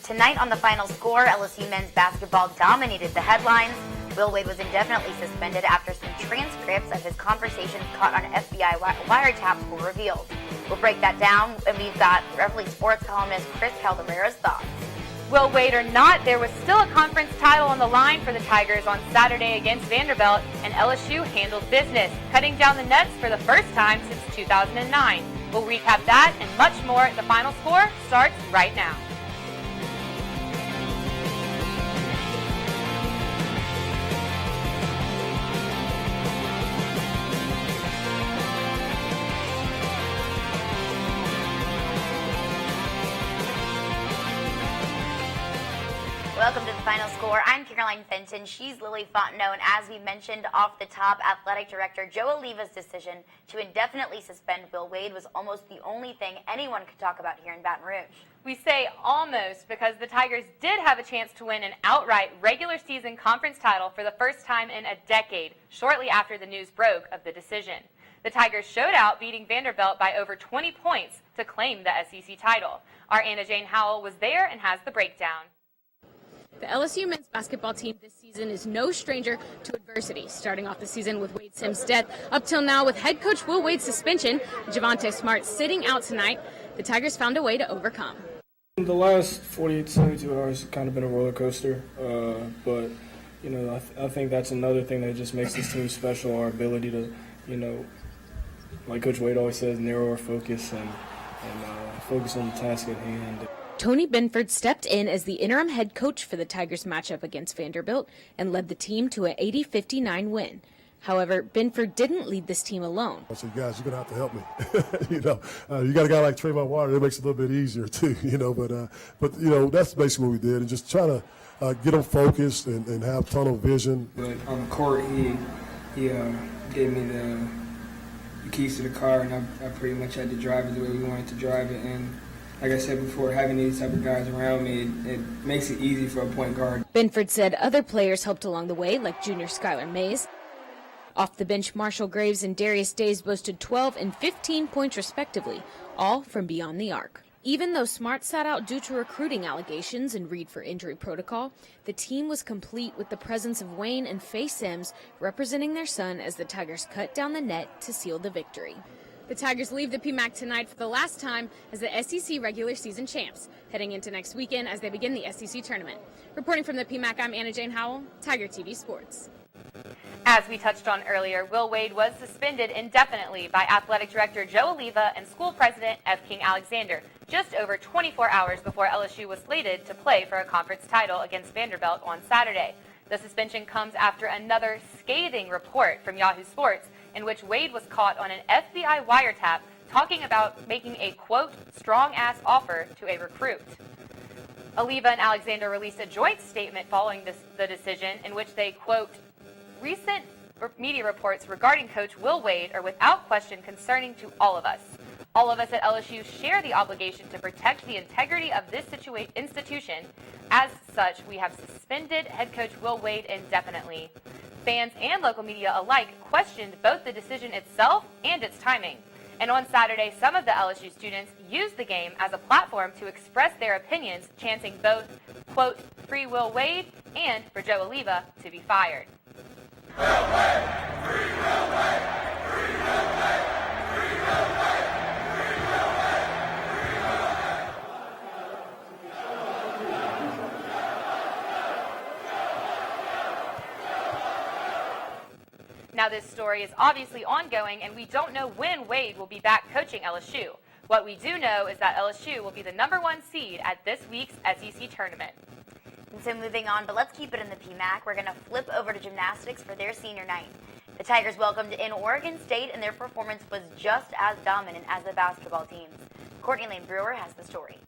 Tonight on the Final Score, LSU men's basketball dominated the headlines. Will Wade was indefinitely suspended after some transcripts of his conversations caught on FBI wiretaps were revealed. We'll break that down, and we've got Reveille sports columnist Chris Caldero's thoughts. Will Wade or not, there was still a conference title on the line for the Tigers on Saturday against Vanderbilt, and LSU handled business, cutting down the nets for the first time since 2009. We'll recap that and much more. The Final Score starts right now. Welcome to the Final Score. I'm Caroline Fenton. She's Lily Fontenot. And as we mentioned off the top, Athletic Director Joe Alleva's decision to indefinitely suspend Will Wade was almost the only thing anyone could talk about here in Baton Rouge. We say almost because the Tigers did have a chance to win an outright regular season conference title for the first time in a decade, shortly after the news broke of the decision. The Tigers showed out, beating Vanderbilt by over 20 points to claim the SEC title. Our Anna Jane Howell was there and has the breakdown. The LSU men's basketball team this season is no stranger to adversity, starting off the season with Wade Sims' death, up till now with head coach Will Wade's suspension, Javonte Smart sitting out tonight. The Tigers found a way to overcome. The last 48 to 72 hours has kind of been a roller coaster, but you know, I think that's another thing that just makes this team special, our ability to, you know, like Coach Wade always says, narrow our focus and focus on the task at hand. Tony Benford stepped in as the interim head coach for the Tigers matchup against Vanderbilt and led the team to an 80-59 win. However, Benford didn't lead this team alone. I said, guys, you're going to have to help me. You got a guy like Trayvon Water, it makes it a little bit easier too, but that's basically what we did, and just trying to get them focused and have tunnel vision. But on the court, he gave me the keys to the car, and I pretty much had to drive it the way we wanted to drive it. And like I said before, having these type of guys around me, it makes it easy for a point guard. Benford said other players helped along the way, like junior Skylar Mays. Off the bench, Marshall Graves and Darius Days boasted 12 and 15 points respectively, all from beyond the arc. Even though Smart sat out due to recruiting allegations and Reed for injury protocol, the team was complete with the presence of Wayne and Faye Sims representing their son as the Tigers cut down the net to seal the victory. The Tigers leave the PMAC tonight for the last time as the SEC regular season champs, heading into next weekend as they begin the SEC tournament. Reporting from the PMAC, I'm Anna Jane Howell, Tiger TV Sports. As we touched on earlier, Will Wade was suspended indefinitely by Athletic Director Joe Alleva and School President F. King Alexander just over 24 hours before LSU was slated to play for a conference title against Vanderbilt on Saturday. The suspension comes after another scathing report from Yahoo Sports in which Wade was caught on an FBI wiretap talking about making a, quote, strong-ass offer to a recruit. Alleva and Alexander released a joint statement following the decision in which they, quote, recent media reports regarding Coach Will Wade are without question concerning to all of us. All of us at LSU share the obligation to protect the integrity of this institution. As such, we have suspended head coach Will Wade indefinitely. Fans and local media alike questioned both the decision itself and its timing. And on Saturday, some of the LSU students used the game as a platform to express their opinions, chanting both, quote, free Will Wade and for Joe Alleva to be fired. Will Wade! Free Will Wade! Free Will Wade! Free Will Wade! Now, this story is obviously ongoing, and we don't know when Wade will be back coaching LSU. What we do know is that LSU will be the #1 seed at this week's SEC tournament. And so moving on, but let's keep it in the PMAC. We're going to flip over to gymnastics for their senior night. The Tigers welcomed in Oregon State, and their performance was just as dominant as the basketball teams. Courtney Lane Brewer has the story.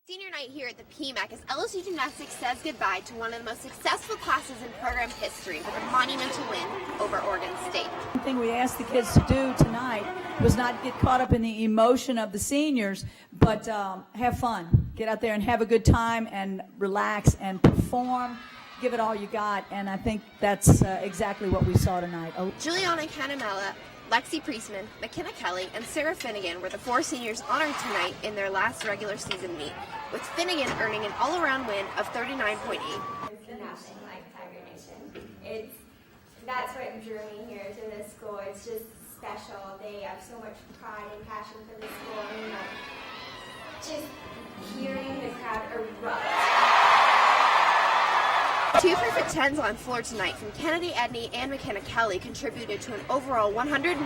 Senior night here at the PMAC as LSU Gymnastics says goodbye to one of the most successful classes in program history with a monumental win over Oregon State. One thing we asked the kids to do tonight was not get caught up in the emotion of the seniors, but have fun. Get out there and have a good time and relax and perform. Give it all you got, and I think that's exactly what we saw tonight. Juliana Canamella Lexi Priestman, McKenna Kelly, and Sarah Finnegan were the 4 seniors honored tonight in their last regular season meet, with Finnegan earning an all-around win of 39.8. Nothing like Tiger Nation. That's what drew me here to this school. It's just special. They have so much pride and passion for the school. And, just hearing the crowd erupt. 2 perfect 10s on floor tonight from Kennedy Edney and McKenna Kelly contributed to an overall 198.15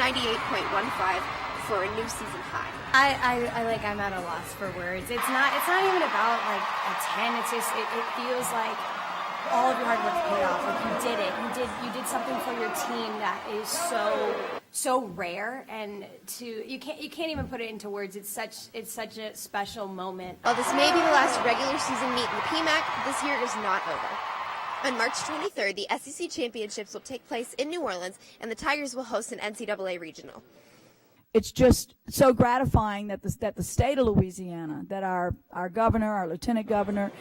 for a new season high. I'm at a loss for words. It's not even about like a 10. It's just it feels like all of your hard work paid off. Like you did it. You did something for your team that is so rare, and you can't even put it into words. It's such a special moment. While this may be the last regular season meet in the PMAC, this year is not over. On March 23rd, the SEC Championships will take place in New Orleans, and the Tigers will host an NCAA regional. It's just so gratifying that the state of Louisiana, that our governor, our lieutenant governor,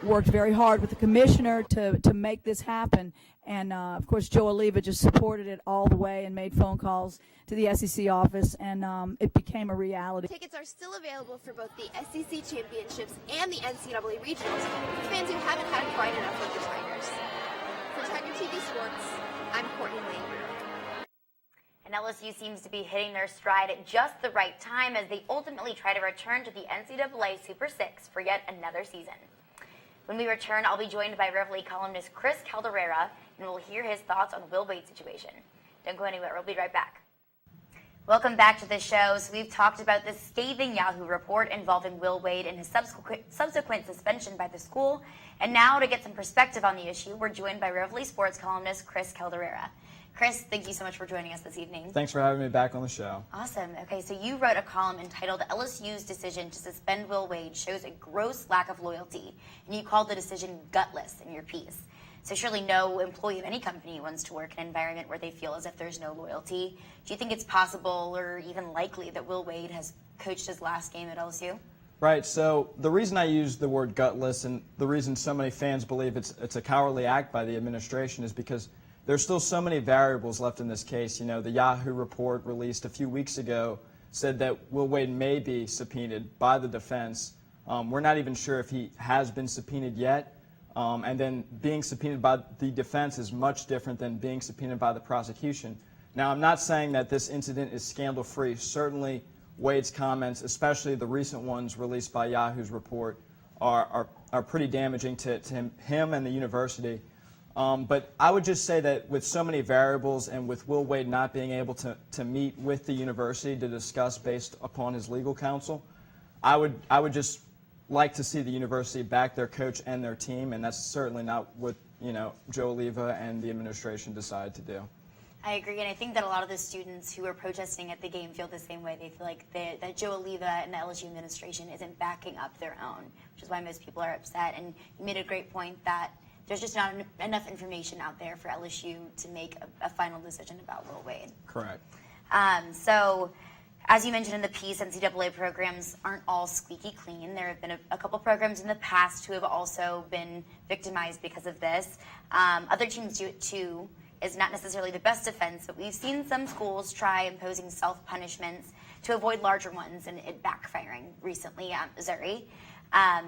worked very hard with the commissioner to make this happen. And, of course, Joe Oliva just supported it all the way and made phone calls to the SEC office, and it became a reality. Tickets are still available for both the SEC Championships and the NCAA regionals for fans who haven't had quite enough of the Tigers. For Tiger TV Sports, I'm Courtney Lane. And LSU seems to be hitting their stride at just the right time as they ultimately try to return to the NCAA Super 6 for yet another season. When we return, I'll be joined by Reveille columnist Chris Calderera, and we'll hear his thoughts on Will Wade's situation. Don't go anywhere. We'll be right back. Welcome back to the show. So we've talked about the scathing Yahoo report involving Will Wade and his subsequent suspension by the school. And now to get some perspective on the issue, we're joined by Reveille sports columnist Chris Calderera. Chris, thank you so much for joining us this evening. Thanks for having me back on the show. Awesome. Okay, so you wrote a column entitled LSU's decision to suspend Will Wade shows a gross lack of loyalty, and you called the decision gutless in your piece. So surely no employee of any company wants to work in an environment where they feel as if there's no loyalty. Do you think it's possible or even likely that Will Wade has coached his last game at LSU? Right, so the reason I use the word gutless and the reason so many fans believe it's a cowardly act by the administration is because there's still so many variables left in this case. You know, the Yahoo report released a few weeks ago said that Will Wade may be subpoenaed by the defense. We're not even sure if he has been subpoenaed yet. And then being subpoenaed by the defense is much different than being subpoenaed by the prosecution. Now, I'm not saying that this incident is scandal-free. Certainly, Wade's comments, especially the recent ones released by Yahoo's report, are pretty damaging to him and the university. But I would just say that with so many variables and with Will Wade not being able to meet with the university to discuss based upon his legal counsel, I would just like to see the university back their coach and their team, and that's certainly not what Joe Oliva and the administration decided to do. I agree, and I think that a lot of the students who are protesting at the game feel the same way. They feel like that Joe Oliva and the LSU administration isn't backing up their own, which is why most people are upset. And you made a great point that there's just not enough information out there for LSU to make a final decision about Will Wade. Correct. So, as you mentioned in the piece, NCAA programs aren't all squeaky clean. There have been a couple programs in the past who have also been victimized because of this. Other teams do it too. Is not necessarily the best defense, but we've seen some schools try imposing self-punishments to avoid larger ones, and it backfiring recently at Missouri.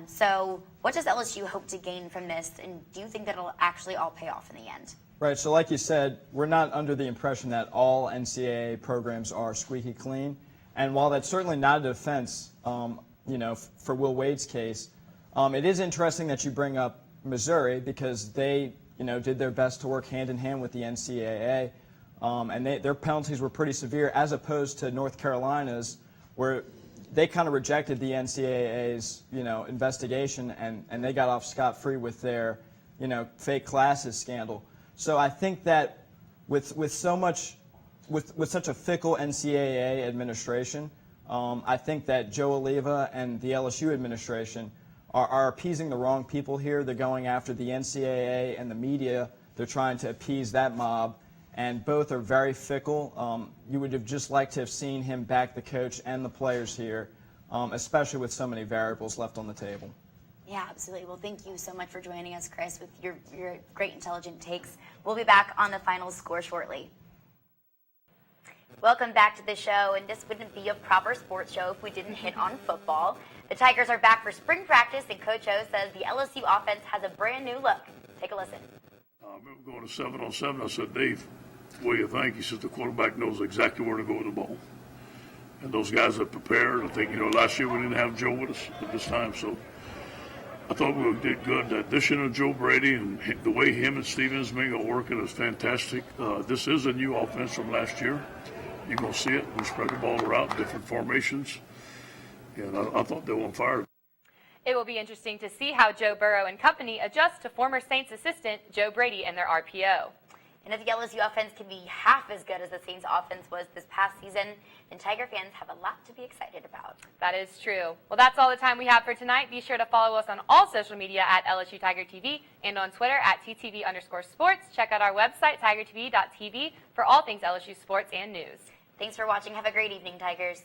So what does LSU hope to gain from this, and do you think that it'll actually all pay off in the end? Right, so like you said, we're not under the impression that all NCAA programs are squeaky clean. And while that's certainly not a defense, for Will Wade's case, it is interesting that you bring up Missouri because they, did their best to work hand in hand with the NCAA. And their penalties were pretty severe as opposed to North Carolina's, where they kind of rejected the NCAA's, investigation, and they got off scot-free with their, fake classes scandal. So I think that with such a fickle NCAA administration, I think that Joe Oliva and the LSU administration are appeasing the wrong people here. They're going after the NCAA and the media. They're trying to appease that mob, and both are very fickle. You would have just liked to have seen him back the coach and the players here, especially with so many variables left on the table. Yeah, absolutely. Well, thank you so much for joining us, Chris, with your great intelligent takes. We'll be back on the final score shortly. Welcome back to the show, and this wouldn't be a proper sports show if we didn't hit on football. The Tigers are back for spring practice, and Coach O says the LSU offense has a brand new look. Take a listen. We were going to 7-on-7. I said, Dave, what do you think? He said, the quarterback knows exactly where to go with the ball. And those guys are prepared. I think, last year we didn't have Joe with us at this time, so I thought we did good. The addition of Joe Brady and the way him and Steven Smith are working is fantastic. This is a new offense from last year. You're going to see it. We spread the ball around, different formations. And I thought they were on fire. It will be interesting to see how Joe Burrow and company adjust to former Saints assistant Joe Brady and their RPO. And if the LSU offense can be half as good as the Saints offense was this past season, then Tiger fans have a lot to be excited about. That is true. Well, that's all the time we have for tonight. Be sure to follow us on all social media at LSU Tiger TV and on Twitter at TTV_sports. Check out our website, tigertv.tv, for all things LSU sports and news. Thanks for watching. Have a great evening, Tigers.